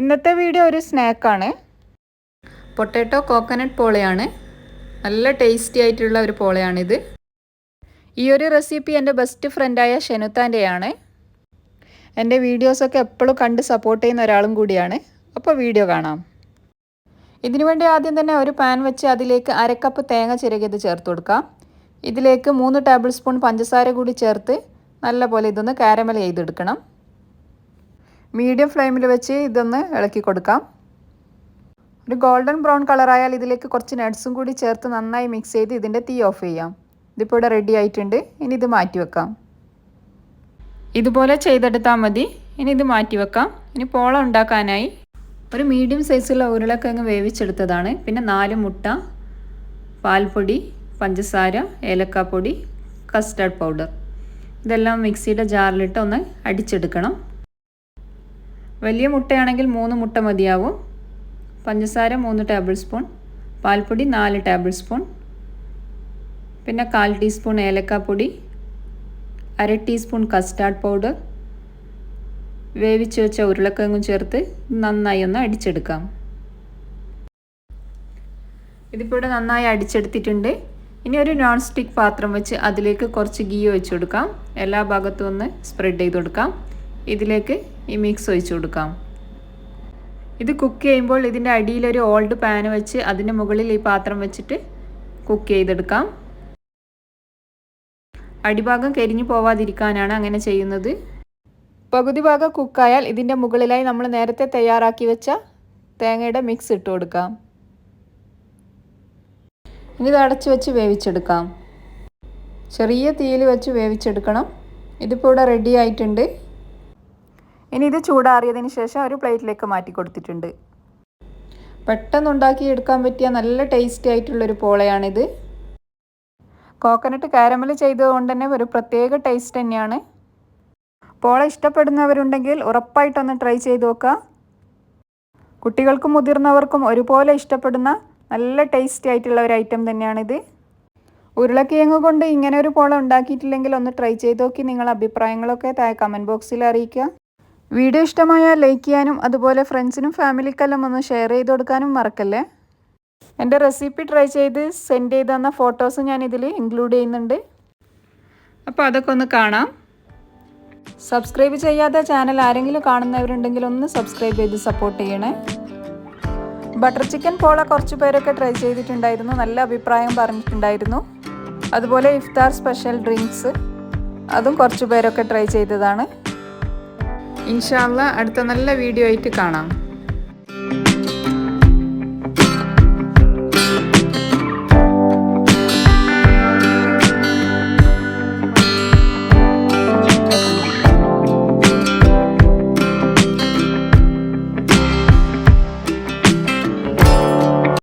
ഇന്നത്തെ വീഡിയോ ഒരു സ്നാക്കാണ്. പൊട്ടാറ്റോ കോക്കനട്ട് പോളയാണ്. നല്ല ടേസ്റ്റി ആയിട്ടുള്ള ഒരു പോളയാണിത്. ഈ ഒരു റെസിപ്പി എൻ്റെ ബെസ്റ്റ് ഫ്രണ്ടായ ഷെനുത്താൻ്റെയാണ്. എൻ്റെ വീഡിയോസൊക്കെ എപ്പോഴും കണ്ട് സപ്പോർട്ട് ചെയ്യുന്ന ഒരാളും കൂടിയാണ്. അപ്പോൾ വീഡിയോ കാണാം. ഇതിനു വേണ്ടി ആദ്യം തന്നെ ഒരു പാൻ വെച്ച് അതിലേക്ക് 1/2 കപ്പ് തേങ്ങ ചിരകിയത് ചേർത്ത് കൊടുക്കാം. ഇതിലേക്ക് 3 ടേബിൾ സ്പൂൺ പഞ്ചസാര കൂടി ചേർത്ത് നല്ലപോലെ ഇതൊന്ന് കാരമൽ ചെയ്തെടുക്കണം. മീഡിയം ഫ്ലെയിമിൽ വെച്ച് ഇതൊന്ന് ഇളക്കി കൊടുക്കാം. ഒരു ഗോൾഡൻ ബ്രൗൺ കളറായാൽ ഇതിലേക്ക് കുറച്ച് നട്ട്സും കൂടി ചേർത്ത് നന്നായി മിക്സ് ചെയ്ത് ഇതിൻ്റെ തീ ഓഫ് ചെയ്യാം. ഇതിപ്പോൾ ഇവിടെ റെഡി ആയിട്ടുണ്ട്. ഇനി ഇത് മാറ്റി വെക്കാം. ഇതുപോലെ ചെയ്തെടുത്താൽ മതി. ഇനി ഇത് മാറ്റി വെക്കാം. ഇനി പോള ഉണ്ടാക്കാനായി ഒരു മീഡിയം സൈസുള്ള ഉരുളക്കിഴങ്ങ് വേവിച്ചെടുത്തതാണ്. പിന്നെ 4 മുട്ട, പാൽപ്പൊടി, പഞ്ചസാര, ഏലക്കാപ്പൊടി, കസ്റ്റാർഡ് പൗഡർ ഇതെല്ലാം മിക്സിയുടെ ജാറിലിട്ട് ഒന്ന് അടിച്ചെടുക്കണം. വലിയ മുട്ടയാണെങ്കിൽ 3 മുട്ട മതിയാവും. പഞ്ചസാര 3 ടേബിൾ സ്പൂൺ, പാൽപ്പൊടി 4 ടേബിൾ സ്പൂൺ, പിന്നെ 1/4 ടീസ്പൂൺ ഏലക്കാപ്പൊടി, 1/2 ടീസ്പൂൺ കസ്റ്റാർഡ് പൗഡർ, വേവിച്ച് വെച്ച ഉരുളക്കിഴങ്ങും ചേർത്ത് നന്നായി ഒന്ന് അടിച്ചെടുക്കാം. ഇതിപ്പോൾ ഇവിടെ നന്നായി അടിച്ചെടുത്തിട്ടുണ്ട്. ഇനി ഒരു നോൺ സ്റ്റിക്ക് പാത്രം വെച്ച് അതിലേക്ക് കുറച്ച് ഗീ ഒഴിച്ച് കൊടുക്കാം. എല്ലാ ഭാഗത്തും ഒന്ന് സ്പ്രെഡ് ചെയ്ത് കൊടുക്കാം. ഇതിലേക്ക് ഈ മിക്സ് ഒഴിച്ച് കൊടുക്കാം. ഇത് കുക്ക് ചെയ്യുമ്പോൾ ഇതിൻ്റെ അടിയിലൊരു ഓൾഡ് പാൻ വെച്ച് അതിൻ്റെ മുകളിൽ ഈ പാത്രം വെച്ചിട്ട് കുക്ക് ചെയ്തെടുക്കാം. അടിഭാഗം കരിഞ്ഞു പോവാതിരിക്കാനാണ് അങ്ങനെ ചെയ്യുന്നത്. പകുതി ഭാഗം കുക്കായാൽ ഇതിൻ്റെ മുകളിലായി നമ്മൾ നേരത്തെ തയ്യാറാക്കി വെച്ച തേങ്ങയുടെ മിക്സ് ഇട്ട് കൊടുക്കാം. ഇനി ഇത് അടച്ച് വെച്ച് വേവിച്ചെടുക്കാം. ചെറിയ തീയിൽ വെച്ച് വേവിച്ചെടുക്കണം. ഇതിപ്പോൾ ഇവിടെ റെഡി ആയിട്ടുണ്ട്. ഇനി ഇത് ചൂടാറിയതിന് ശേഷം ഒരു പ്ലേറ്റിലേക്ക് മാറ്റി കൊടുത്തിട്ടുണ്ട്. പെട്ടെന്ന് ഉണ്ടാക്കിയെടുക്കാൻ പറ്റിയ നല്ല ടേസ്റ്റി ആയിട്ടുള്ളൊരു പോളയാണിത്. കോക്കനട്ട് കാരമൽ ചെയ്തതുകൊണ്ട് തന്നെ ഒരു പ്രത്യേക ടേസ്റ്റ് തന്നെയാണ്. പോള ഇഷ്ടപ്പെടുന്നവരുണ്ടെങ്കിൽ ഉറപ്പായിട്ടൊന്ന് ട്രൈ ചെയ്ത് നോക്കുക. കുട്ടികൾക്കും മുതിർന്നവർക്കും ഒരുപോലെ ഇഷ്ടപ്പെടുന്ന നല്ല ടേസ്റ്റി ആയിട്ടുള്ള ഒരു ഐറ്റം തന്നെയാണിത്. ഉരുളക്കിഴങ്ങ് കൊണ്ട് ഇങ്ങനെ ഒരു പോള ഉണ്ടാക്കിയിട്ടില്ലെങ്കിൽ ഒന്ന് ട്രൈ ചെയ്ത് നോക്കി നിങ്ങളുടെ അഭിപ്രായങ്ങളൊക്കെ താഴെ കമൻറ്റ് ബോക്സിൽ അറിയിക്കുക. വീഡിയോ ഇഷ്ടമായാൽ ലൈക്ക് ചെയ്യാനും അതുപോലെ ഫ്രണ്ട്സിനും ഫാമിലിക്കെല്ലാം ഒന്ന് ഷെയർ ചെയ്ത് കൊടുക്കാനും മറക്കല്ലേ. എൻ്റെ റെസിപ്പി ട്രൈ ചെയ്ത് സെൻഡ് ചെയ്ത് തന്ന ഫോട്ടോസ് ഞാൻ ഇതിൽ ഇൻക്ലൂഡ് ചെയ്യുന്നുണ്ട്. അപ്പോൾ അതൊക്കെ ഒന്ന് കാണാം. സബ്സ്ക്രൈബ് ചെയ്യാത്ത ചാനൽ ആരെങ്കിലും കാണുന്നവരുണ്ടെങ്കിൽ ഒന്ന് സബ്സ്ക്രൈബ് ചെയ്ത് സപ്പോർട്ട് ചെയ്യണേ. ബട്ടർ ചിക്കൻ പോള കുറച്ച് പേരൊക്കെ ട്രൈ ചെയ്തിട്ടുണ്ടായിരുന്നു. നല്ല അഭിപ്രായം പറഞ്ഞിട്ടുണ്ടായിരുന്നു. അതുപോലെ ഇഫ്താർ സ്പെഷ്യൽ ഡ്രിങ്ക്സ് അതും കുറച്ച് പേരൊക്കെ ട്രൈ ചെയ്തതാണ്. ഇൻഷാ അല്ലാഹ് അടുത്ത നല്ല വീഡിയോ ആയിട്ട് കാണാം.